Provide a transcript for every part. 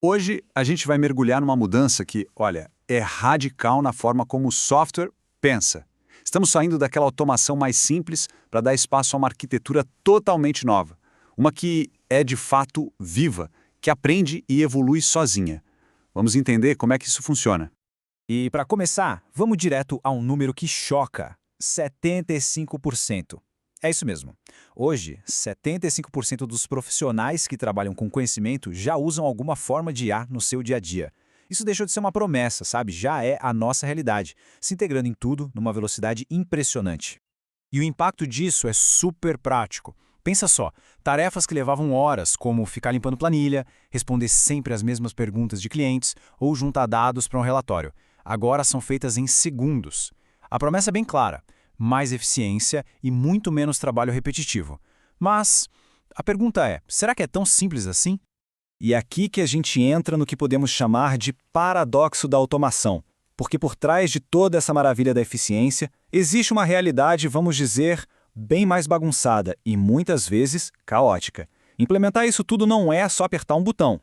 Hoje a gente vai mergulhar numa mudança que, olha, é radical na forma como o software pensa. Estamos saindo daquela automação mais simples para dar espaço a uma arquitetura totalmente nova. Uma que é de fato viva, que aprende e evolui sozinha. Vamos entender como é que isso funciona. E para começar, vamos direto a um número que choca: 75%. É isso mesmo. Hoje, 75% dos profissionais que trabalham com conhecimento já usam alguma forma de IA no seu dia a dia. Isso deixou de ser uma promessa, sabe? Já é a nossa realidade, se integrando em tudo numa velocidade impressionante. E o impacto disso é super prático. Pensa só, tarefas que levavam horas, como ficar limpando planilha, responder sempre as mesmas perguntas de clientes ou juntar dados para um relatório, agora são feitas em segundos. A promessa é bem clara: mais eficiência e muito menos trabalho repetitivo. Mas a pergunta é, será que é tão simples assim? E é aqui que a gente entra no que podemos chamar de paradoxo da automação. Porque por trás de toda essa maravilha da eficiência, existe uma realidade, vamos dizer, bem mais bagunçada e muitas vezes caótica. Implementar isso tudo não é só apertar um botão.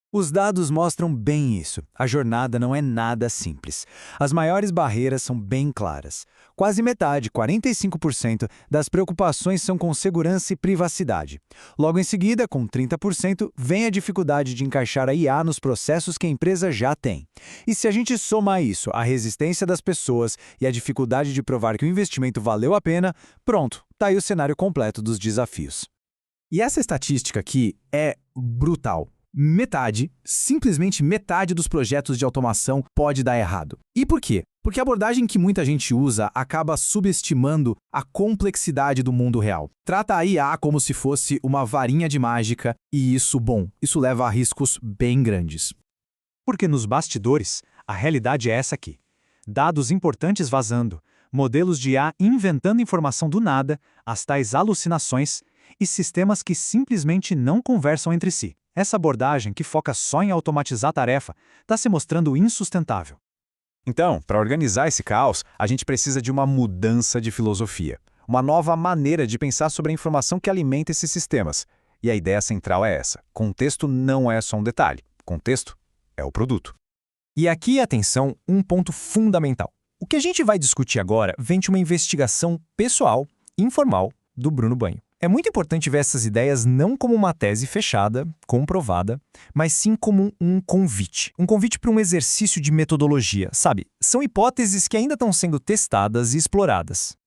Os dados mostram bem isso. A jornada não é nada simples. As maiores barreiras são bem claras. Quase metade, 45%, das preocupações são com segurança e privacidade. Logo em seguida, com 30%, vem a dificuldade de encaixar a IA nos processos que a empresa já tem. E se a gente somar isso à resistência das pessoas e à dificuldade de provar que o investimento valeu a pena, pronto, tá aí o cenário completo dos desafios. E essa estatística aqui é brutal. Metade, simplesmente metade dos projetos de automação pode dar errado. E por quê? Porque a abordagem que muita gente usa acaba subestimando a complexidade do mundo real. Trata a IA como se fosse uma varinha de mágica e isso leva a riscos bem grandes. Porque nos bastidores, a realidade é essa aqui: dados importantes vazando, modelos de IA inventando informação do nada, as tais alucinações, e sistemas que simplesmente não conversam entre si. Essa abordagem, que foca só em automatizar a tarefa, está se mostrando insustentável. Então, para organizar esse caos, a gente precisa de uma mudança de filosofia. Uma nova maneira de pensar sobre a informação que alimenta esses sistemas. E a ideia central é essa: contexto não é só um detalhe. Contexto é o produto. E aqui, atenção, um ponto fundamental. O que a gente vai discutir agora vem de uma investigação pessoal, informal, do Bruno Banho. É muito importante ver essas ideias não como uma tese fechada, comprovada, mas sim como um convite. Um convite para um exercício de metodologia, sabe? São hipóteses que ainda estão sendo testadas e exploradas.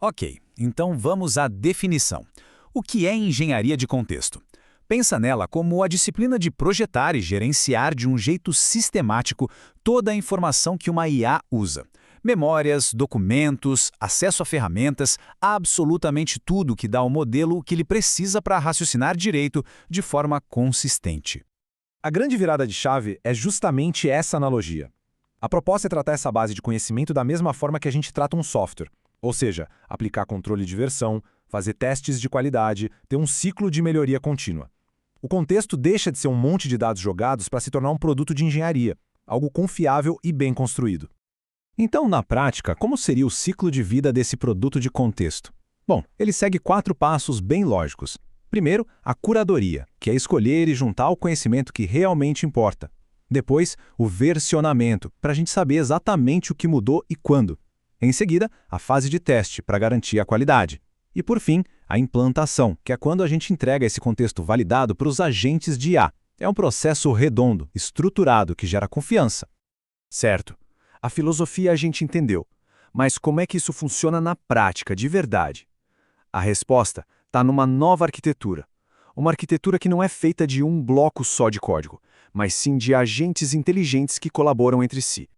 Ok, então vamos à definição. O que é engenharia de contexto? Pensa nela como a disciplina de projetar e gerenciar de um jeito sistemático toda a informação que uma IA usa. Memórias, documentos, acesso a ferramentas, absolutamente tudo que dá ao modelo o que ele precisa para raciocinar direito de forma consistente. A grande virada de chave é justamente essa analogia. A proposta é tratar essa base de conhecimento da mesma forma que a gente trata um software, ou seja, aplicar controle de versão, fazer testes de qualidade, ter um ciclo de melhoria contínua. O contexto deixa de ser um monte de dados jogados para se tornar um produto de engenharia, algo confiável e bem construído. Então, na prática, como seria o ciclo de vida desse produto de contexto? Bom, ele segue 4 passos bem lógicos. Primeiro, a curadoria, que é escolher e juntar o conhecimento que realmente importa. Depois, o versionamento, para a gente saber exatamente o que mudou e quando. Em seguida, a fase de teste, para garantir a qualidade. E, por fim, a implantação, que é quando a gente entrega esse contexto validado para os agentes de IA. É um processo redondo, estruturado, que gera confiança. Certo. A filosofia a gente entendeu, mas como é que isso funciona na prática, de verdade? A resposta está numa nova arquitetura. Uma arquitetura que não é feita de um bloco só de código, mas sim de agentes inteligentes que colaboram entre si.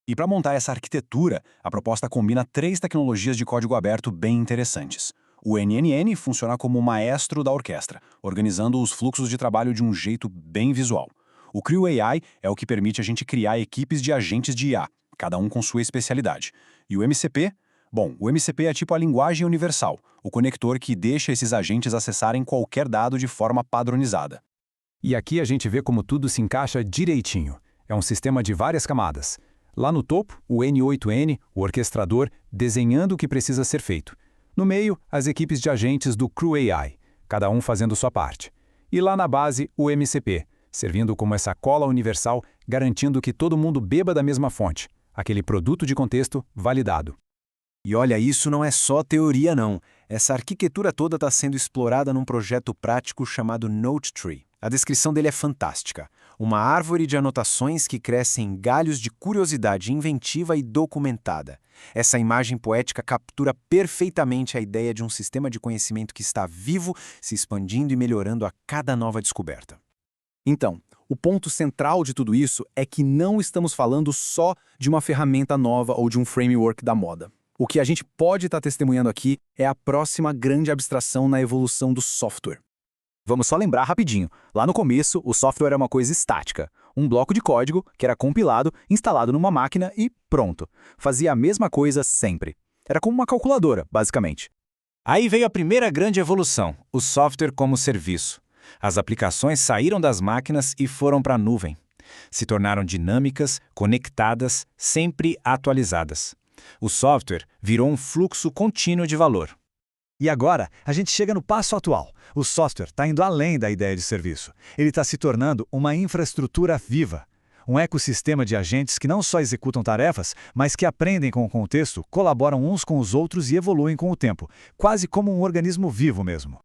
E para montar essa arquitetura, a proposta combina 3 tecnologias de código aberto bem interessantes. O NNN funciona como o maestro da orquestra, organizando os fluxos de trabalho de um jeito bem visual. O Creo AI é o que permite a gente criar equipes de agentes de IA, cada um com sua especialidade. E o MCP? Bom, o MCP é tipo a linguagem universal, o conector que deixa esses agentes acessarem qualquer dado de forma padronizada. E aqui a gente vê como tudo se encaixa direitinho. É um sistema de várias camadas. Lá no topo, o N8N, o orquestrador, desenhando o que precisa ser feito. No meio, as equipes de agentes do Creo AI, cada um fazendo sua parte. E lá na base, o MCP, servindo como essa cola universal, garantindo que todo mundo beba da mesma fonte, aquele produto de contexto validado. E olha, isso não é só teoria não. Essa arquitetura toda está sendo explorada num projeto prático chamado NoteTree. A descrição dele é fantástica. Uma árvore de anotações que cresce em galhos de curiosidade inventiva e documentada. Essa imagem poética captura perfeitamente a ideia de um sistema de conhecimento que está vivo, se expandindo e melhorando a cada nova descoberta. Então, o ponto central de tudo isso é que não estamos falando só de uma ferramenta nova ou de um framework da moda. O que a gente pode estar testemunhando aqui é a próxima grande abstração na evolução do software. Vamos só lembrar rapidinho. Lá no começo, o software era uma coisa estática. Um bloco de código que era compilado, instalado numa máquina e pronto. Fazia a mesma coisa sempre. Era como uma calculadora, basicamente. Aí veio a primeira grande evolução, o software como serviço. As aplicações saíram das máquinas e foram para a nuvem. Se tornaram dinâmicas, conectadas, sempre atualizadas. O software virou um fluxo contínuo de valor. E agora, a gente chega no passo atual. O software está indo além da ideia de serviço. Ele está se tornando uma infraestrutura viva. Um ecossistema de agentes que não só executam tarefas, mas que aprendem com o contexto, colaboram uns com os outros e evoluem com o tempo, quase como um organismo vivo mesmo.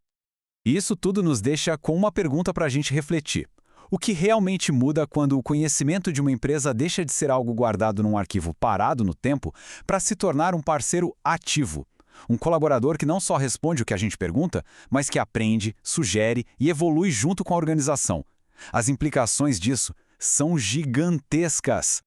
Isso tudo nos deixa com uma pergunta para a gente refletir. O que realmente muda quando o conhecimento de uma empresa deixa de ser algo guardado num arquivo parado no tempo para se tornar um parceiro ativo? Um colaborador que não só responde o que a gente pergunta, mas que aprende, sugere e evolui junto com a organização. As implicações disso são gigantescas.